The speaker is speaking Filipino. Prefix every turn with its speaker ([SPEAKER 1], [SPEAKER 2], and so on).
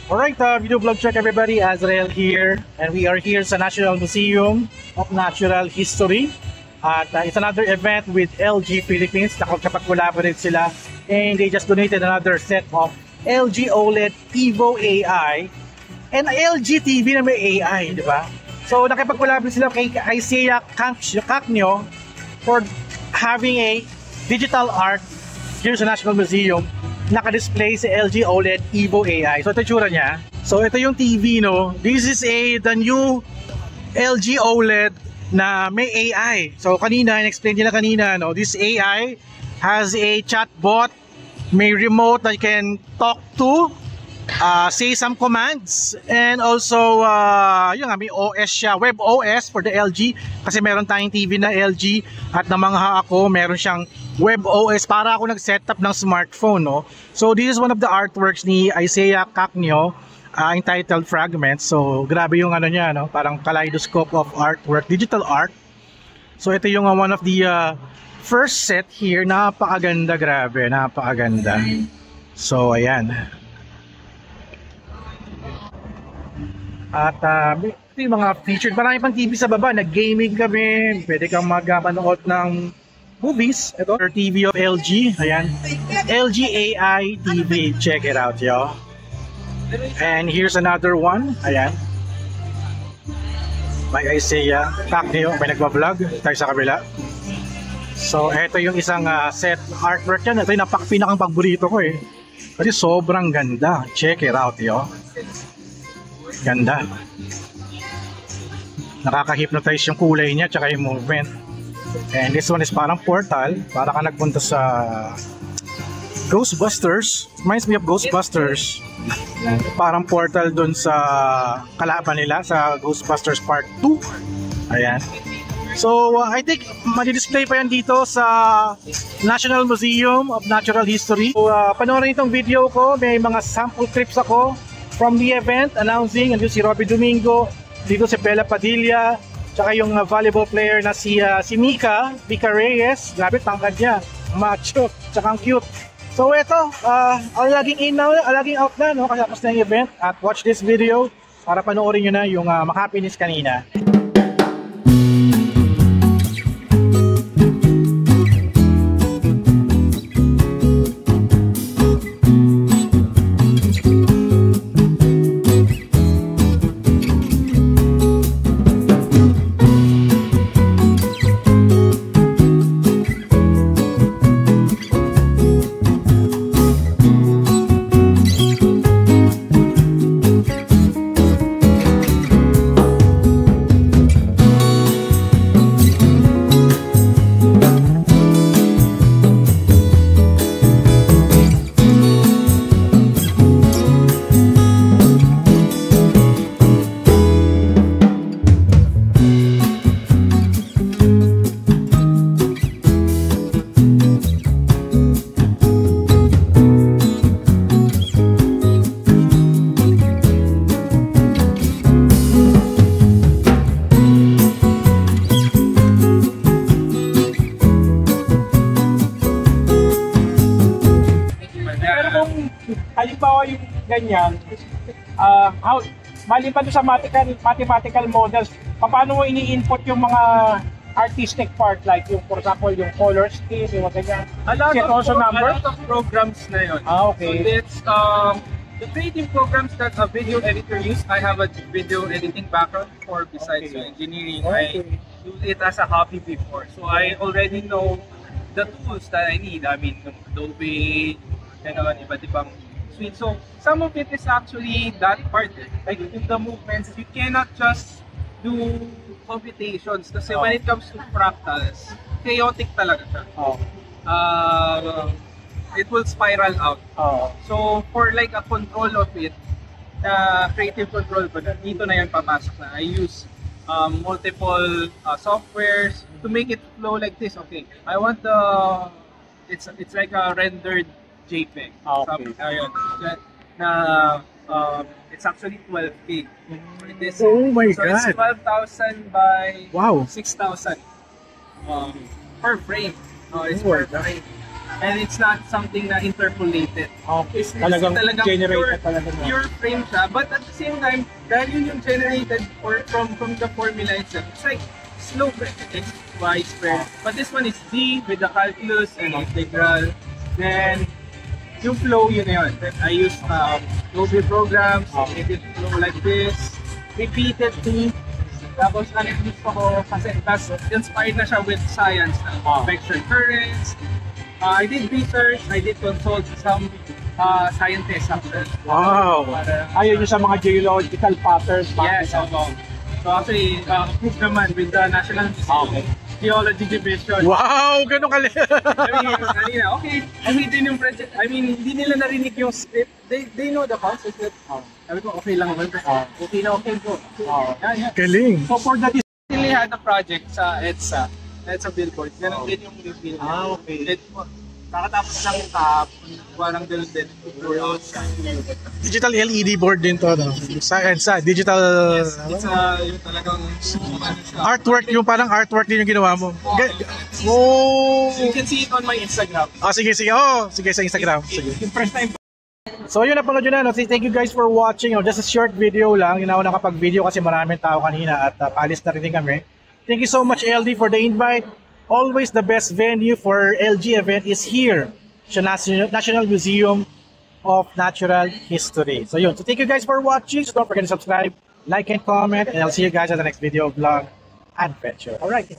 [SPEAKER 1] Alright, video vlog check everybody, Azrael here, and we are here sa National Museum of Natural History. At it's another event with LG Philippines. Nakapag-collaborate sila and they just donated another set of LG OLED Evo AI and LG TV na may AI, di ba? So nakapag-collaborate sila kay Isaiah Cacnio for having a digital art here sa National Museum. Naka-display si LG OLED Evo AI. So ito yung tsura niya. So ito yung TV, no? This is the new LG OLED na may AI. So kanina, in-explain nila kanina, no? This AI has a chatbot, may remote that you can talk to, say some commands, and also yun nga, may OS siya, web OS for the LG kasi meron tayong TV na LG at namangha ako, meron siyang web OS para ako nag-setup ng smartphone, no? So this is one of the artworks ni Isaiah Cacnio, entitled Fragments. So grabe yung ano niya, no? Parang kaleidoscope of artwork, digital art. So ito yung one of the first set here. Napakaganda, grabe, napakaganda. So ayan. At ito yung mga featured. Marami pang TV sa baba. Nag-gaming kami. Pwede kang mag-manood ng movies. Ito, TV of LG. Ayan. LG AI TV. Check it out, yo. And here's another one. Ayan. May Isaiah Cacnio. May nagpa-vlog. Tayo sa kabila. So, ito yung isang set artwork yan. Ito yung pinakang paborito ko eh. Kasi sobrang ganda. Check it out, yo. Ganda. Nakaka-hypnotize yung kulay niya tsaka yung movement. And this one is parang portal. Para ka nagpunta sa Ghostbusters. Reminds me of Ghostbusters. Parang portal dun sa kalaban nila sa Ghostbusters Part 2. Ayan. So I think madi-display pa yan dito sa National Museum of Natural History. So panoorin itong video ko. May mga sample clips ako from the event announcing. Andito si Robby Domingo, dito si Bella Padilla, tsaka yung volleyball player na si Mika Reyes. Grabe, tangkad niya, macho, tsaka ang cute. So ito, laging in now, laging out na, no? Kasi tapos na yung event. At watch this video para panoorin nyo na yung makapinis kanina. Halimbawa yung ganyan, maliban sa mathematical models, paano mo ini-input yung mga artistic part, like yung, for example, yung color scheme, yung ganyan?
[SPEAKER 2] A lot of programs na yun.
[SPEAKER 1] Okay.
[SPEAKER 2] So it's the creative programs that a video editor uses. I have a video editing background for besides engineering.
[SPEAKER 1] Okay.
[SPEAKER 2] I do it as a hobby before, so I already know the tools that I need. I mean, Adobe, iba't ibang suite. So some of it is actually that part, like in the movements, you cannot just do computations kasi when it comes to fractals, chaotic talaga siya. It will spiral out. So for like a control of it, creative control ko, dito na yan papasok na. I use multiple softwares to make it flow like this. Okay, I want it's like a rendered JPEG. Ayun. It's actually 12K.
[SPEAKER 1] Oh my God!
[SPEAKER 2] It's 12,000 by 6,000 per frame. It's per frame. And it's not something na interpolated.
[SPEAKER 1] Okay.
[SPEAKER 2] It's
[SPEAKER 1] Talagang generated
[SPEAKER 2] pure,
[SPEAKER 1] talaga na.
[SPEAKER 2] pure frame siya. But at the same time, dahil yun yung generated from the formula itself, it's like slope, X, Y spread. But this one is D with the calculus and integral. Then, yung flow, yun na yun. Then I use Ruby programs, make it flow like this, repeated T. Tapos, gusto ko kasi inspired na siya with science, vector currents. I did research, I did consult some scientists actually.
[SPEAKER 1] Wow! Ayun yung sa mga geological patterns.
[SPEAKER 2] Yes, so actually, approved naman with the National Museum Geology Division.
[SPEAKER 1] Wow! Ganun kali.
[SPEAKER 2] Kanina, okay. I mean, din yung project, I mean, hindi nila narinig yung script. They know the concept. Sabi ko, okay lang naman. Okay na, okay go. Yeah.
[SPEAKER 1] Galing. So for that is...
[SPEAKER 2] Recently had a project sa EDSA. EDSA Billboard. Ganun din yung reveal.
[SPEAKER 1] Okay.
[SPEAKER 2] Kakatapos lang yung parang ganun din.
[SPEAKER 1] Digital LED board din to, no? Sa digital...
[SPEAKER 2] Yes, it's yung talagang
[SPEAKER 1] artwork, yung parang artwork din yung ginawa mo.
[SPEAKER 2] You can see it on my Instagram.
[SPEAKER 1] Sige. Sige sa Instagram. Sige.
[SPEAKER 2] Yung first time.
[SPEAKER 1] So yun, napanood yun na. Thank you guys for watching. Just a short video lang. Yun ako nakapag-video kasi maraming tao kanina at paalis na rin kami. Thank you so much, LD, for the invite. Always the best venue for LG event is here sa National Museum of Natural History. So yun. So thank you guys for watching. So don't forget to subscribe, like, and comment. And I'll see you guys at the next video vlog adventure. Alright.